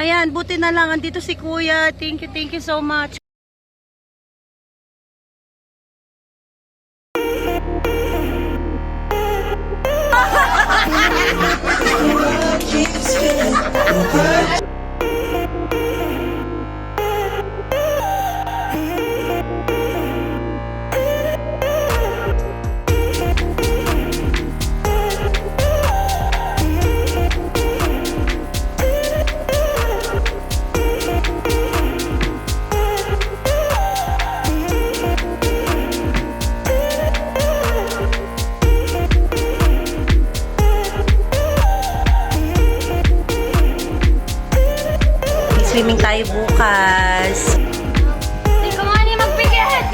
Ayan, buti na lang. Andito si Kuya. Thank you so much. Swimming tayo bukas. Hindi ko nga ni magpikit!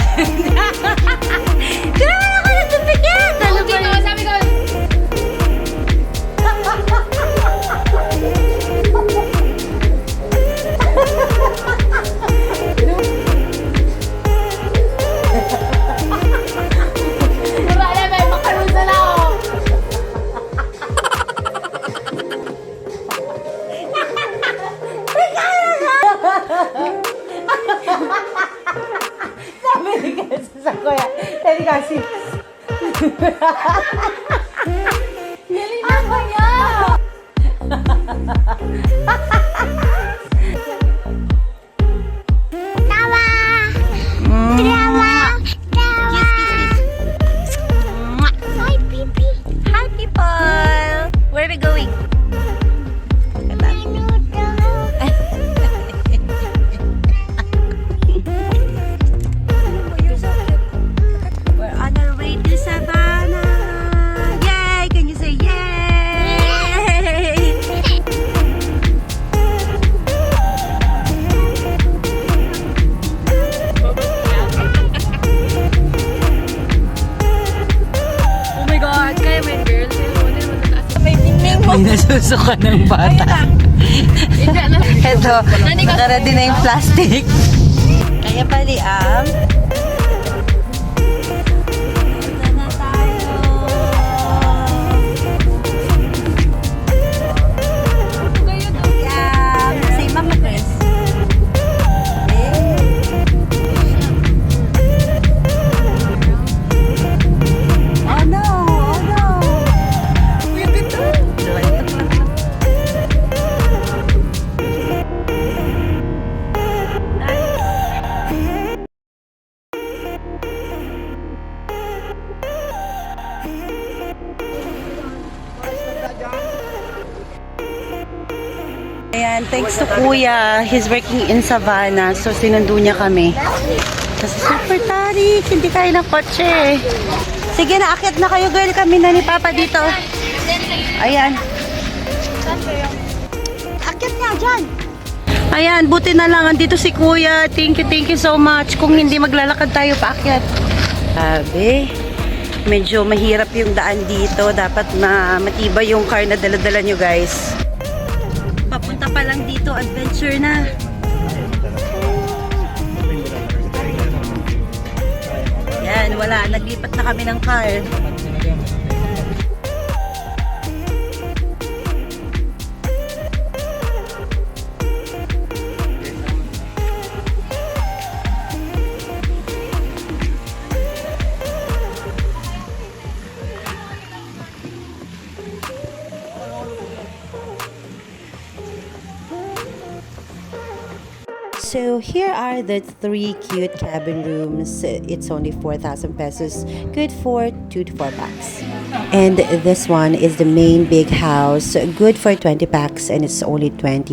Kaya ako na tumikit! Ano ba yun? Sabi ko, wala na ba? Makarusa na ako! Sabi ni kasi sa Kuya. Sabi kasi. Nalinan ko niya! Hi, Pipi. Hi, people. Where are we going? We're on our way to Savannah. Yay! Can you say yay? Oh my God, kaya may girl. May nasusuka ng bata. Ito, nakaredy na yung plastic. Kaya pali ito na tayo. Yeah. Say Mama Chris. Oh no, oh no. Ayan, thanks to Kuya. He's working in Savannah. So, sinundo niya kami. Kasi super tarik. Hindi tayo ng kotse. Sige na, akit na kayo girl. Kami na ni Papa dito. Ayan. Akit nga dyan. Ayan, buti na lang. Andito si Kuya. Thank you so much. Kung hindi maglalakad tayo paakyat. Sabi, medyo mahirap yung daan dito. Dapat matibay yung car na dala-dala nyo guys. Papunta pa lang dito, adventure na. Yan, wala. Naglipat na kami ng car. So here are the 3 cute cabin rooms. It's only 4,000 pesos, good for 2 to 4 packs. And this one is the main big house, good for 20 packs, and it's only 20,000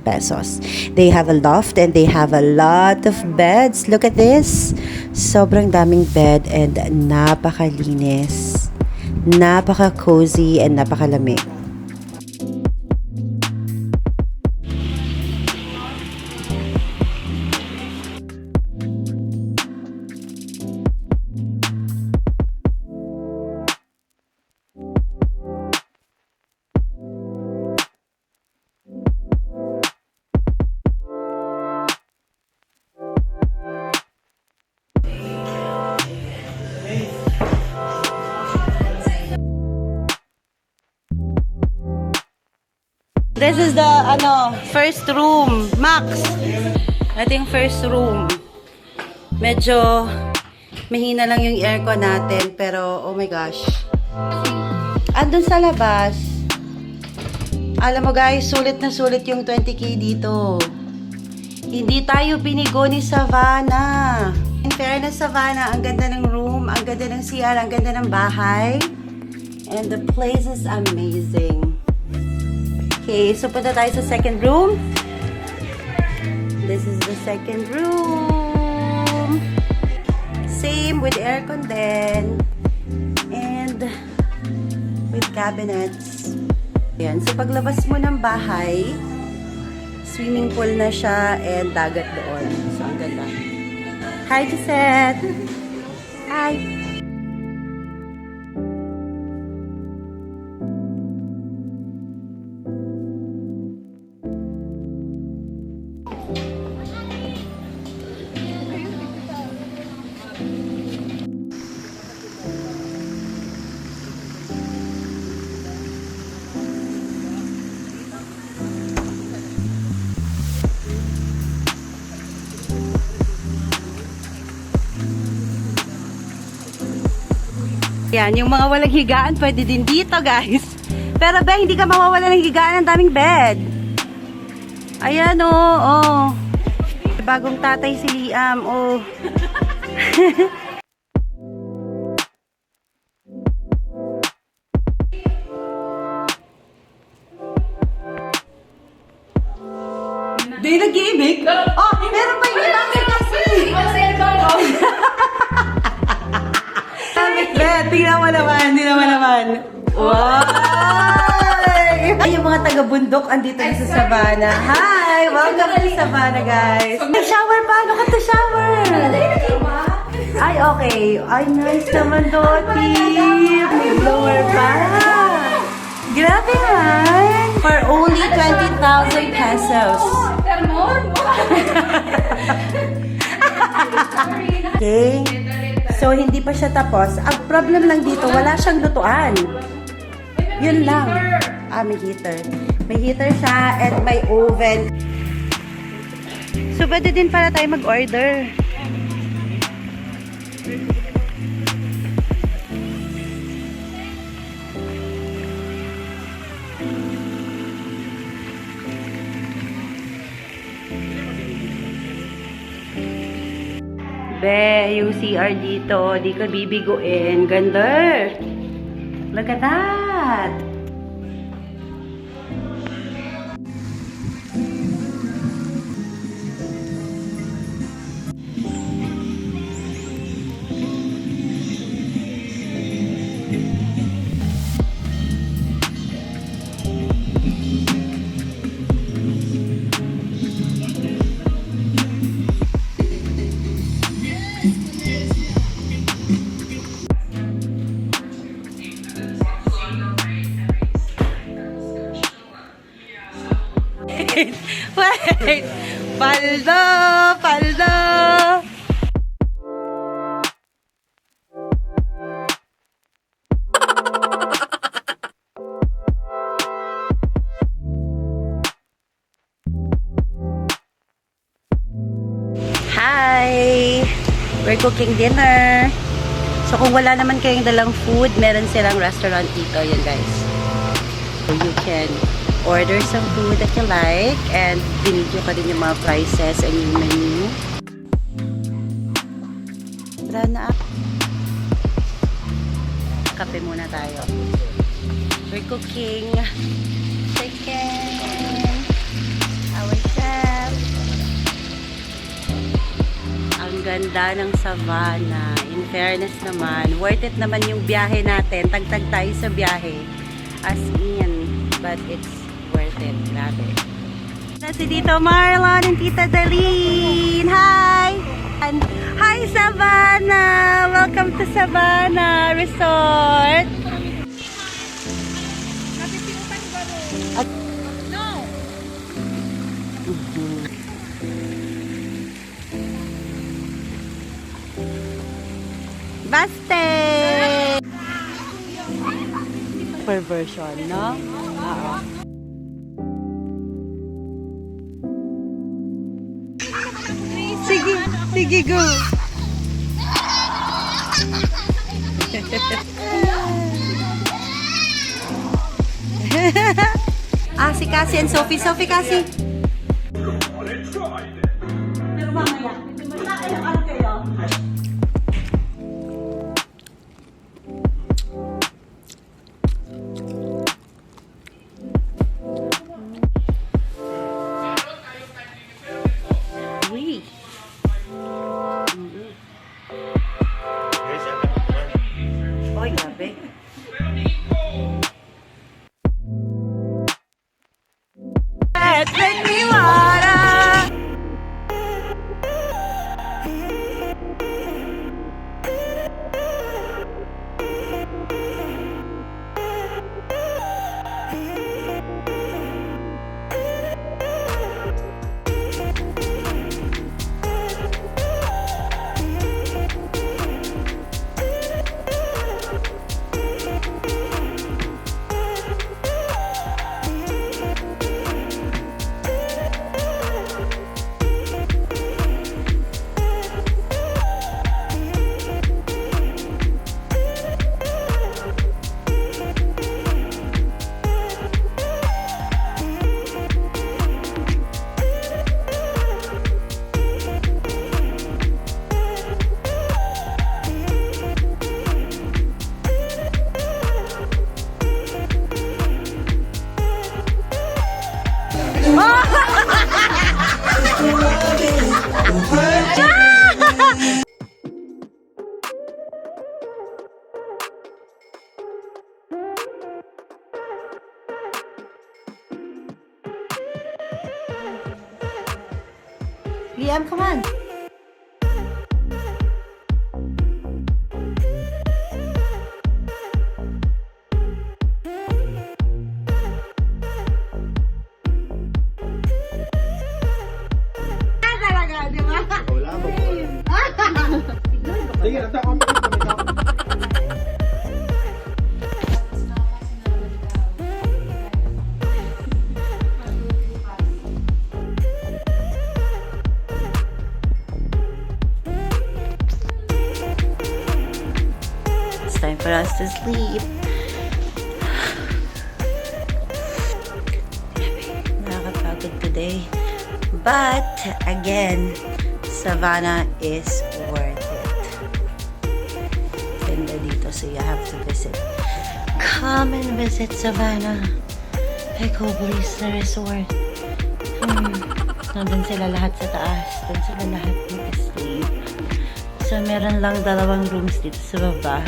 pesos. They have a loft and they have a lot of beds. Look at this. Sobrang daming bed and napakalinis. Napaka-cozy and napakalamig. This is the, first room. Max. Ito yung first room. Medyo mahina lang yung aircon natin, pero oh my gosh. Andun sa labas. Alam mo guys, sulit na sulit yung 20K dito. Hindi tayo pinigo ni Savannah. In fairness, Savannah, ang ganda ng room, ang ganda ng CR, ang ganda ng bahay. And the place is amazing. Okay, so punta tayo sa second room. This is the second room. Same with aircon din. And with cabinets. Ayan, so paglabas mo ng bahay, swimming pool na siya and dagat doon. So, ang ganda. Hi, Gisette! Hi! Yan, yung mga walang higaan, pwede din dito, guys. Pero, be, hindi ka mawawala ng higaan. Ang daming bed. Ayan, oh. Bagong tatay si Liam, oh. Di nag-iimik? Oh, meron pa yung ibang kasi. Tingnan mo naman, Wow! Ay, yung mga taga-bundok andito na sa Savannah. Hi! Welcome to Savannah, guys. May shower pa! Look at the shower! Ay, okay. Ay, nice naman, Doti. May blower pa. Grabe man. For only 20,000 pesos. Okay. So, hindi pa siya tapos. Ang problem lang dito, wala siyang lutuan. Yun lang. May heater. May heater siya at may oven. So, pwede din para tayo mag-order. Be, yung CR dito, di ka bibiguin. Ganda! Look at that! Wait! Paldo! Hi! We're cooking dinner. So kung wala naman kayong dalang food, meron silang restaurant dito. Yan guys. So you can order some food that you like and binidyo ka din yung mga prices and yung menu. Tara na. Kape muna tayo. We're cooking chicken. Our chef. Ang ganda ng Savannah. In fairness naman, worth it naman yung biyahe natin. Tagtag tayo sa biyahe. As in, but it's worth it. Grabe. Si Tito Marlon and Tita Darlene. Hi! Hi, Savannah! Welcome to Savannah Resort. Baste! Per version, no? Oo. Sige, go. Si Cassie and Sophie. Sophie, Cassie. Pero mamaya, ano kayo? Uy. Oy, grabe. Make me wanna. Liam, come on. It's time for us to sleep. Nakakapagod today. But, again, Savannah is worth it. Ganda dito, so you have to visit. Come and visit Savannah. Eco-Bliss na resort. Nandun sila lahat sa taas. Doon sila lahat mag-sleep. So, meron lang 2 rooms dito sa baba.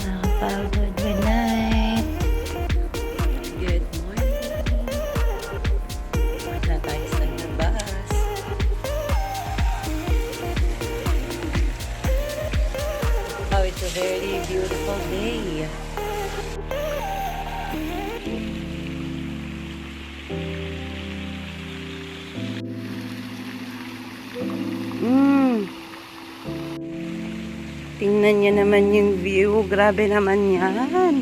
Nakakapagod. Good night. Good morning. Wala tayo sa labas. Oh, it's a very beautiful day. Tingnan niyo naman yung view. Grabe naman yan.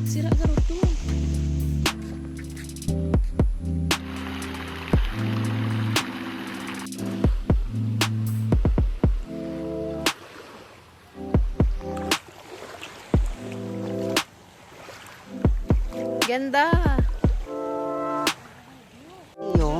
Sira ka rin to. Ganda. Iyo.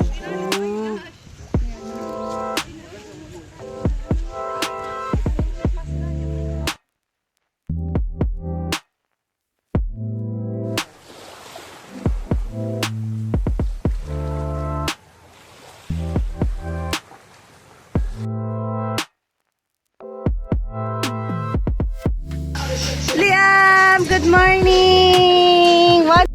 Liam, good morning. What?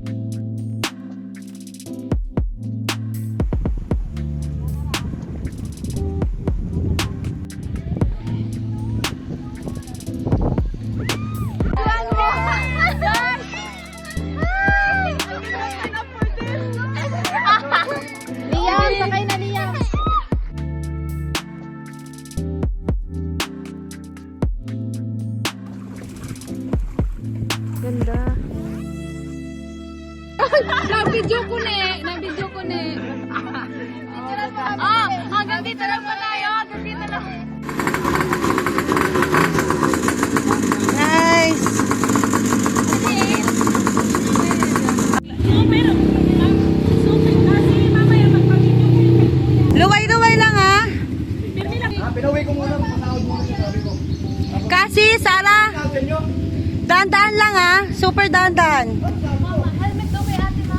Liam, sakay na Liam. slipper, dahan-dahan. Mama, helmet daw kay ate, ma.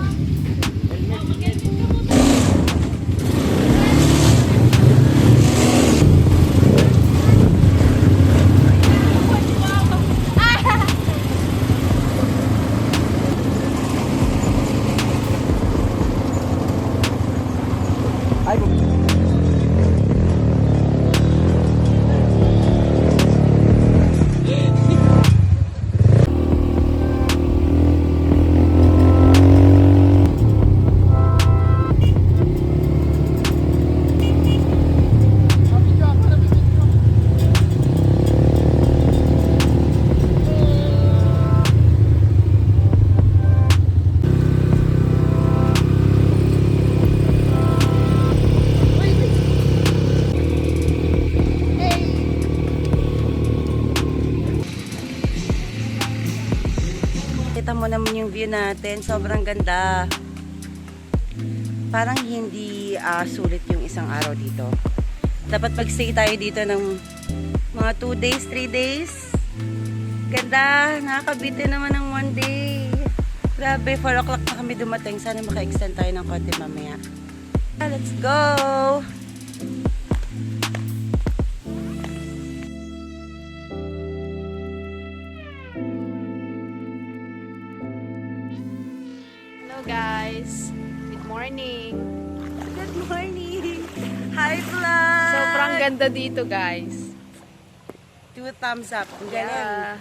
Kita mo naman yung view natin. Sobrang ganda. Parang hindi sulit yung isang araw dito. Dapat mag-stay tayo dito ng mga 2 days, 3 days. Ganda. Nakakabitin naman ng 1 day. Grabe, 4 o'clock na kami dumating. Sana maka-extend tayo ng konti mamaya. Let's go! Hello guys. Good morning. Good morning! Hi, vlog! Sobrang ganda dito, guys. 2 thumbs up. Ang galing. Yeah.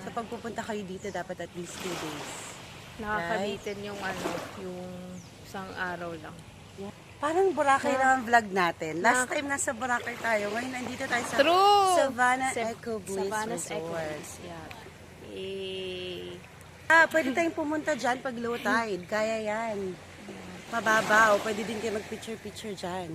Sa pagpupunta kayo dito, dapat at least 2 days. Nakakabitin yung yung isang araw lang. Parang Boracay lang ang vlog natin. Last time nasa Boracay tayo. Ngayon nandito tayo sa True! Savannah Eco Bliss Savannah's Eco Resort. Bliss, yeah. Eh, Pwede tayong pumunta dyan pag low tide. Kaya yan. Mababaw. Pwede din kayo mag-picture-picture dyan.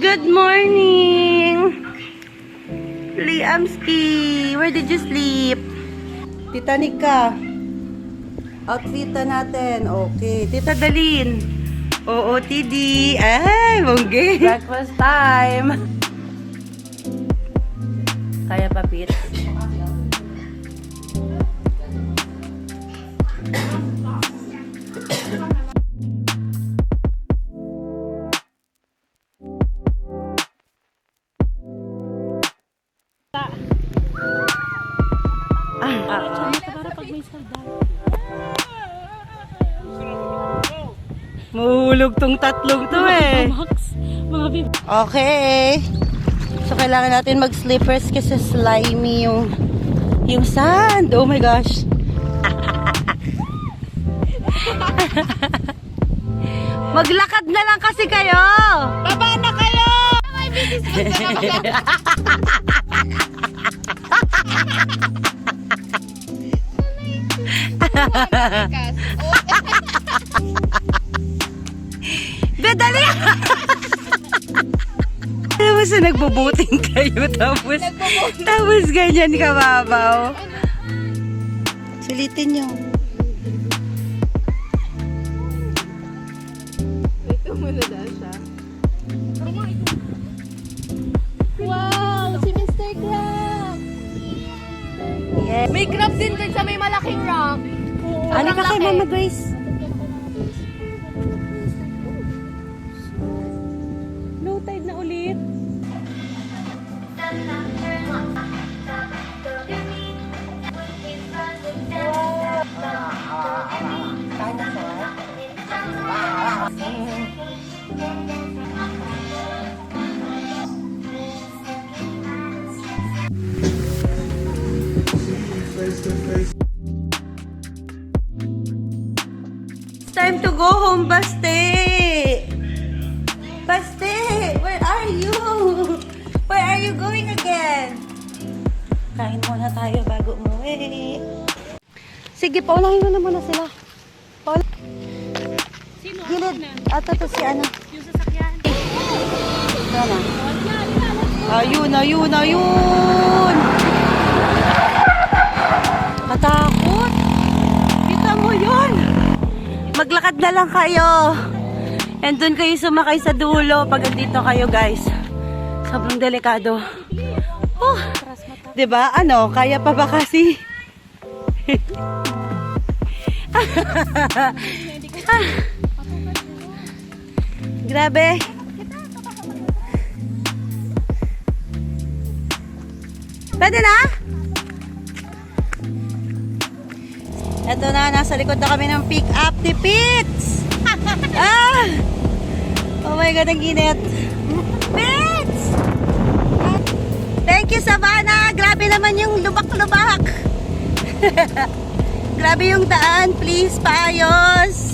Good morning! Liamski! Where did you sleep? Tita Nika. Outfita natin. Okay. Tita Dalin. OOTD. Ay, mongge. Breakfast time. Kaya pa, Pete? Mahulog tong tatlong to eh. Okay. So, kailangan natin mag-slippers kasi slimy yung sand. Oh my gosh. Maglakad na lang kasi kayo. Baba na kayo! May bitis Bedali! Tapos nagbubuting kayo, tapos ganyan kababaw. Sulitin nyo. ito muna daw siya. Wow! Si Mr. Crab! Yes. May crab din dun sa may malaking rock. Ano ka kay Mama Grace? Low tide na ulit. It's time to go home, Baste! Baste! Where are you? Where are you going again? Kain muna tayo bago umuwi. Sige, paulahin mo na muna sila. Sino? Gilid. Ito si ano? Yung sasakyan. Ano? Ayun, ayun, ayun! Katakot! Kita mo yun! Maglakad na lang kayo! And dun kayo sumakay sa dulo pag andito kayo, guys. Sobrang delikado. Diba? Ano? Kaya pa ba kasi? Grabe. Pwede na? Ito na, nasa likod na kami ng pick up ni Pits. Ah! Oh my God, ang init. Pits! Thank you, Savannah. Grabe naman yung lubak-lubak. Grabe yung daan. Please, paayos.